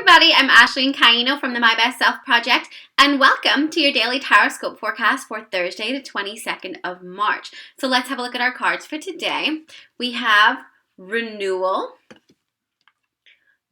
everybody, I'm Ashley Caino from the My Best Self Project, and welcome to your daily Tarotscope forecast for Thursday, the 22nd of March. So let's have a look at our cards for today. We have renewal,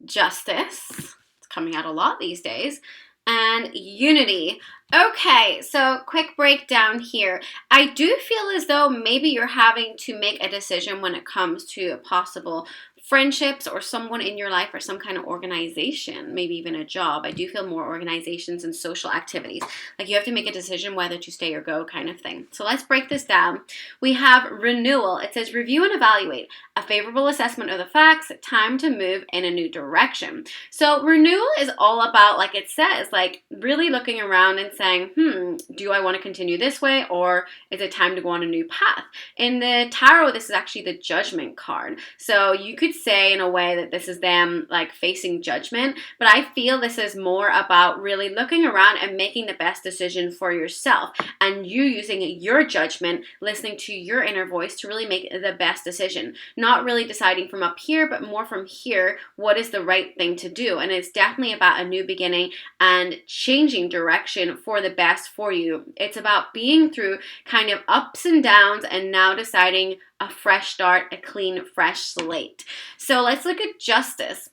justice, it's coming out a lot these days, and unity. Okay, so quick breakdown here. I do feel as though maybe you're having to make a decision when it comes to possible friendships or someone in your life or some kind of organization, maybe even a job. I do feel more organizations and social activities. Like you have to make a decision whether to stay or go kind of thing. So let's break this down. We have renewal. It says review and evaluate. A favorable assessment of the facts. Time to move in a new direction. So renewal is all about, like it says, like really looking around and saying, do I want to continue this way or is it time to go on a new path? In the tarot, this is actually the judgment card. So you could say in a way that this is them like facing judgment, but I feel this is more about really looking around and making the best decision for yourself and you using your judgment, listening to your inner voice to really make the best decision. Not really deciding from up here, but more from here, what is the right thing to do? And it's definitely about a new beginning and changing direction for the best for you. It's about being through kind of ups and downs and now deciding a fresh start, a clean, fresh slate. So let's look at justice.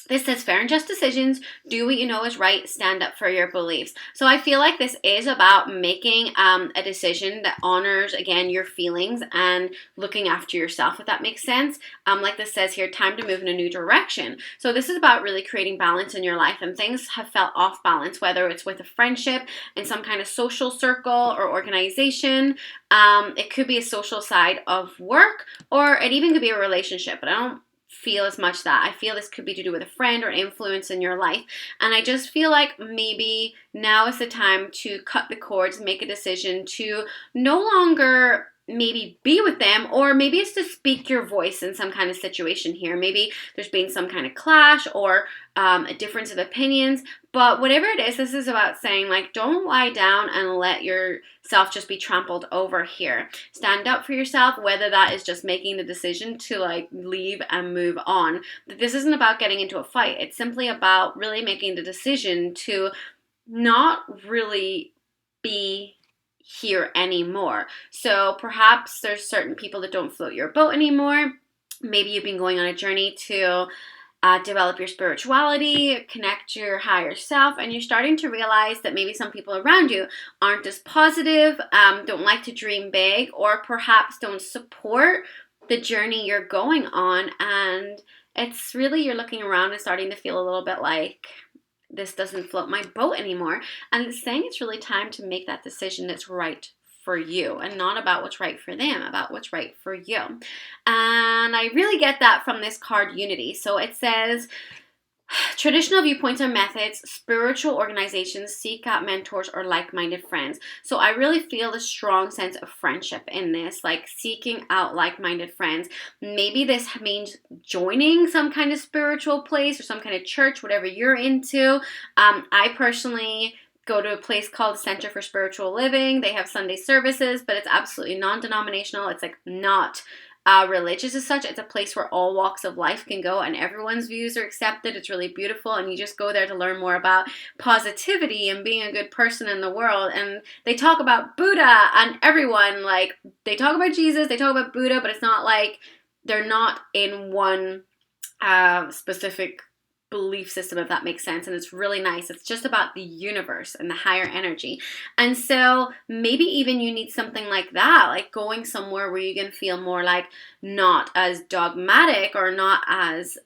This says fair and just decisions, do what you know is right, stand up for your beliefs. So I feel like this is about making a decision that honors, again, your feelings and looking after yourself, if that makes sense. Like this says here, time to move in a new direction. So this is about really creating balance in your life and things have felt off balance, whether it's with a friendship, in some kind of social circle or organization. It could be a social side of work or it even could be a relationship, but I don't feel as much that. I feel this could be to do with a friend or influence in your life. And I just feel like maybe now is the time to cut the cords, make a decision to no longer maybe be with them, or maybe it's to speak your voice in some kind of situation here. Maybe there's been some kind of clash or a difference of opinions, but whatever it is, this is about saying like, don't lie down and let yourself just be trampled over here. Stand up for yourself, whether that is just making the decision to like leave and move on. But this isn't about getting into a fight. It's simply about really making the decision to not really be here anymore. So perhaps there's certain people that don't float your boat anymore. Maybe you've been going on a journey to develop your spirituality, connect your higher self, and you're starting to realize that maybe some people around you aren't as positive, don't like to dream big, or perhaps don't support the journey you're going on. And it's really, you're looking around and starting to feel a little bit like, this doesn't float my boat anymore. And it's saying it's really time to make that decision that's right for you and not about what's right for them, about what's right for you. And I really get that from this card, unity. So it says, traditional viewpoints or methods, spiritual organizations seek out mentors or like-minded friends. So I really feel a strong sense of friendship in this, like seeking out like-minded friends. Maybe this means joining some kind of spiritual place or some kind of church, whatever you're into. I personally go to a place called Center for Spiritual Living. They have Sunday services, but it's absolutely non-denominational. It's like not religious as such. It's a place where all walks of life can go and everyone's views are accepted. It's really beautiful and you just go there to learn more about positivity and being a good person in the world. And they talk about Buddha and everyone, like they talk about Jesus, they talk about Buddha, but it's not like they're not in one specific belief system, if that makes sense. And it's really nice. It's just about the universe and the higher energy. And so maybe even you need something like that, like going somewhere where you can feel more like not as dogmatic or not as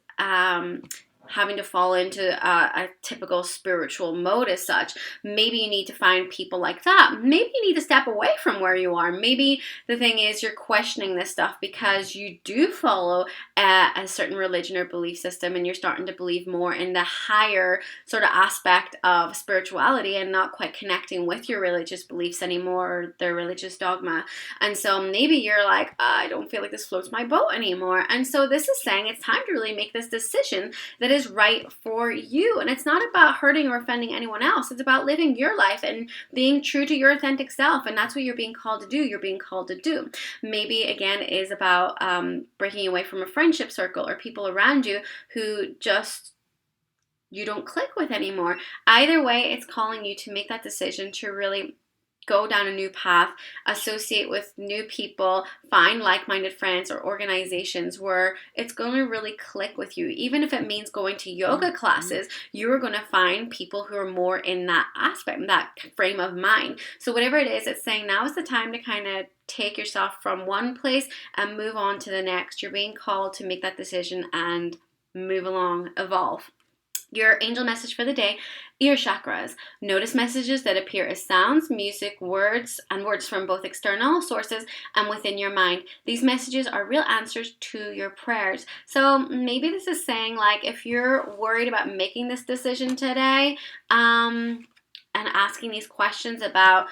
having to fall into a typical spiritual mode as such. Maybe you need to find people like that. Maybe you need to step away from where you are. Maybe the thing is you're questioning this stuff because you do follow a certain religion or belief system and you're starting to believe more in the higher sort of aspect of spirituality and not quite connecting with your religious beliefs anymore or their religious dogma. And so maybe you're like, I don't feel like this floats my boat anymore. And so this is saying it's time to really make this decision that is right for you. And it's not about hurting or offending anyone else. It's about living your life and being true to your authentic self. And that's what you're being called to do. You're being called to do. Maybe, again, is about breaking away from a friendship circle or people around you who just you don't click with anymore. Either way, it's calling you to make that decision to really go down a new path, associate with new people, find like-minded friends or organizations where it's going to really click with you. Even if it means going to yoga classes, you're going to find people who are more in that aspect, that frame of mind. So whatever it is, it's saying now is the time to kind of take yourself from one place and move on to the next. You're being called to make that decision and move along, evolve. Your angel message for the day, ear chakras. Notice messages that appear as sounds, music, words, and words from both external sources and within your mind. These messages are real answers to your prayers. So maybe this is saying, like, if you're worried about making this decision today, and asking these questions about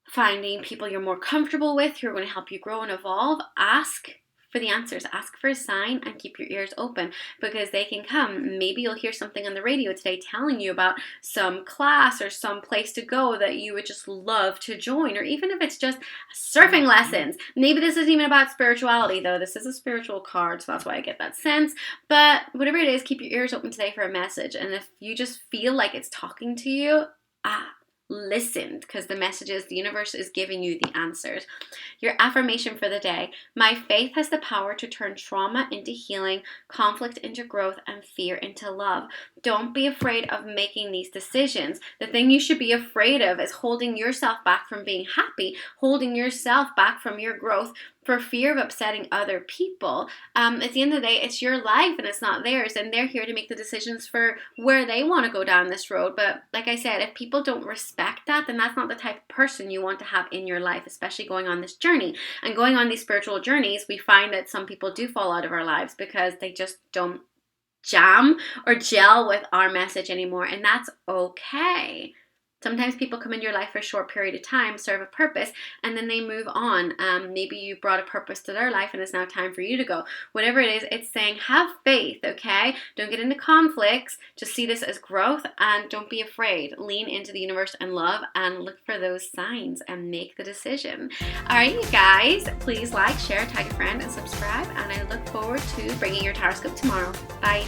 finding people you're more comfortable with who are going to help you grow and evolve, ask for the answers. Ask for a sign and keep your ears open because they can come. Maybe you'll hear something on the radio today telling you about some class or some place to go that you would just love to join, or even if it's just surfing lessons. Maybe this isn't even about spirituality, though. This is a spiritual card, so that's why I get that sense. But whatever it is, keep your ears open today for a message. And if you just feel like it's talking to you, listen, because the messages, the universe is giving you the answers. Your affirmation for the day: my faith has the power to turn trauma into healing, conflict into growth, and fear into love. Don't be afraid of making these decisions. The thing you should be afraid of is holding yourself back from being happy, holding yourself back from your growth for fear of upsetting other people. At the end of the day, it's your life and it's not theirs, and they're here to make the decisions for where they want to go down this road. But like I said, if people don't respect that, then that's not the type of person you want to have in your life, especially going on this journey. And going on these spiritual journeys, we find that some people do fall out of our lives because they just don't jam or gel with our message anymore, and that's okay. Sometimes people come into your life for a short period of time, serve a purpose, and then they move on. Maybe you brought a purpose to their life and it's now time for you to go. Whatever it is, it's saying have faith, okay? Don't get into conflicts. Just see this as growth and don't be afraid. Lean into the universe and love and look for those signs and make the decision. All right, you guys, please like, share, tag a friend, and subscribe. And I look forward to bringing your Tarotscope tomorrow. Bye.